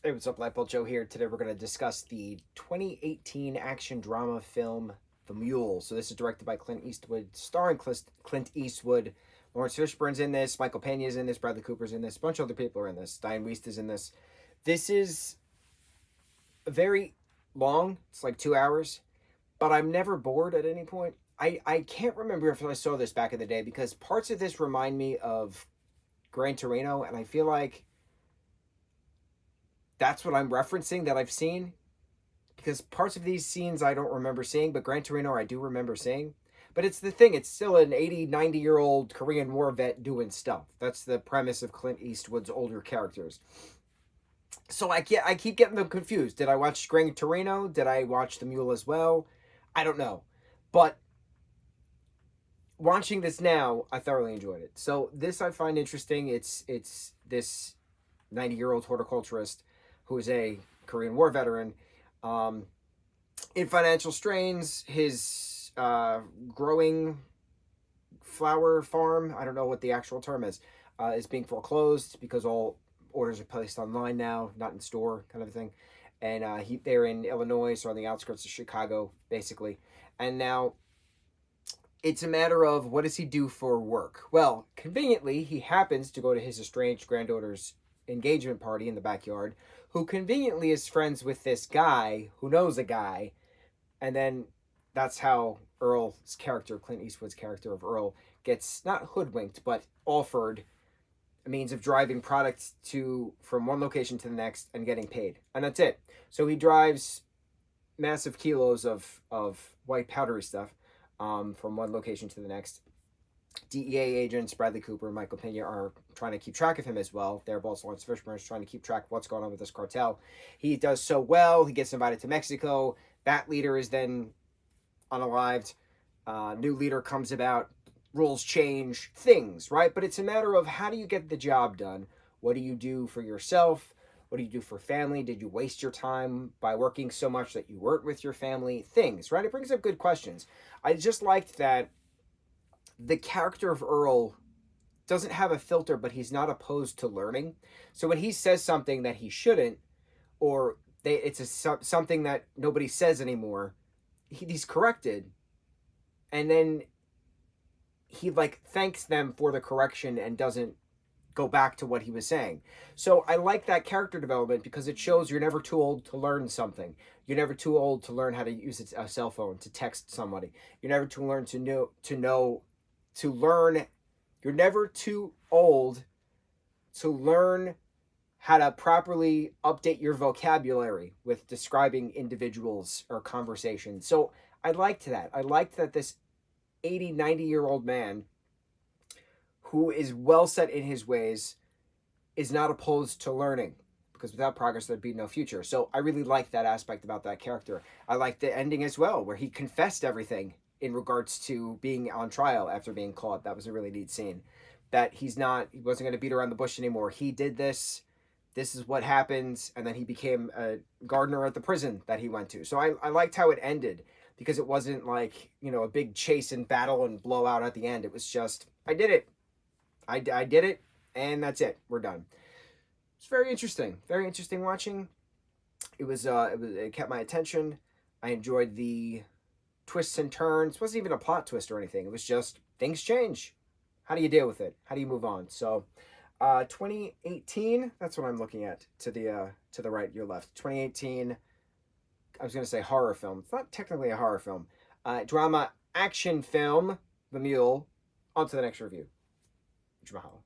Hey, what's up, lightboltjoe here. Today we're going to discuss the 2018 action drama film, The Mule. So this is directed by Clint Eastwood, starring Clint Eastwood. Lawrence Fishburne's in this, Michael Pena's in this, Bradley Cooper's in this, a bunch of other people are in this. Diane Wiest is in this. This is very long. It's like 2 hours, but I'm never bored at any point. I can't remember if I saw this back in the day because parts of this remind me of Gran Torino, and I feel like that's what I'm referencing that I've seen because parts of these scenes I don't remember seeing, but Gran Torino I do remember seeing. But it's the thing, it's still an 80, 90-year-old Korean War vet doing stuff. That's the premise of Clint Eastwood's older characters. So I keep getting them confused. Did I watch Gran Torino? Did I watch The Mule as well? I don't know. But watching this now, I thoroughly enjoyed it. So this I find interesting. It's this 90-year-old horticulturist who is a Korean War veteran. Um, in financial strains, his growing flower farm, I don't know what the actual term is being foreclosed because all orders are placed online now, not in store, kind of a thing. And they're in Illinois, so on the outskirts of Chicago, basically. And now it's a matter of what does he do for work? Well, conveniently, he happens to go to his estranged granddaughter's engagement party in the backyard, who conveniently is friends with this guy who knows a guy. And then that's how Earl's character, Clint Eastwood's character of Earl, gets not hoodwinked, but offered a means of driving products from one location to the next and getting paid. And that's it. So he drives massive kilos of white powdery stuff from one location to the next. DEA agents, Bradley Cooper and Michael Pena, are trying to keep track of him as well. Their boss, Lawrence Fishburne, is trying to keep track of what's going on with this cartel. He does so well. He gets invited to Mexico. That leader is then unalived. New leader comes about. Rules change. Things, right? But it's a matter of how do you get the job done? What do you do for yourself? What do you do for family? Did you waste your time by working so much that you weren't with your family? Things, right? It brings up good questions. I just liked that the character of Earl doesn't have a filter, but he's not opposed to learning. So when he says something that he shouldn't, or something that nobody says anymore, he's corrected, and then he like thanks them for the correction and doesn't go back to what he was saying. So I like that character development because it shows you're never too old to learn something. You're never too old to learn how to use a cell phone to text somebody. You're never too learn to learn. You're never too old to learn how to properly update your vocabulary with describing individuals or conversations. So I liked that. I liked that this 80, 90-year-old man who is well set in his ways is not opposed to learning, because without progress there'd be no future. So I really like that aspect about that character. I like the ending as well, where he confessed everything in regards to being on trial after being caught. That was a really neat scene. That he wasn't going to beat around the bush anymore. He did this. This is what happens. And then he became a gardener at the prison that he went to. So I liked how it ended because it wasn't like, a big chase and battle and blowout at the end. It was just, I did it. I did it, and that's it. We're done. It's very interesting. Very interesting watching. It kept my attention. I enjoyed the twists and turns. It wasn't even a plot twist or anything. It was just things change. How do you deal with it? How do you move on? So, 2018. That's what I'm looking at to the right, your left. 2018. I was going to say horror film. It's not technically a horror film. Drama action film. The Mule. On to the next review. Mahalo.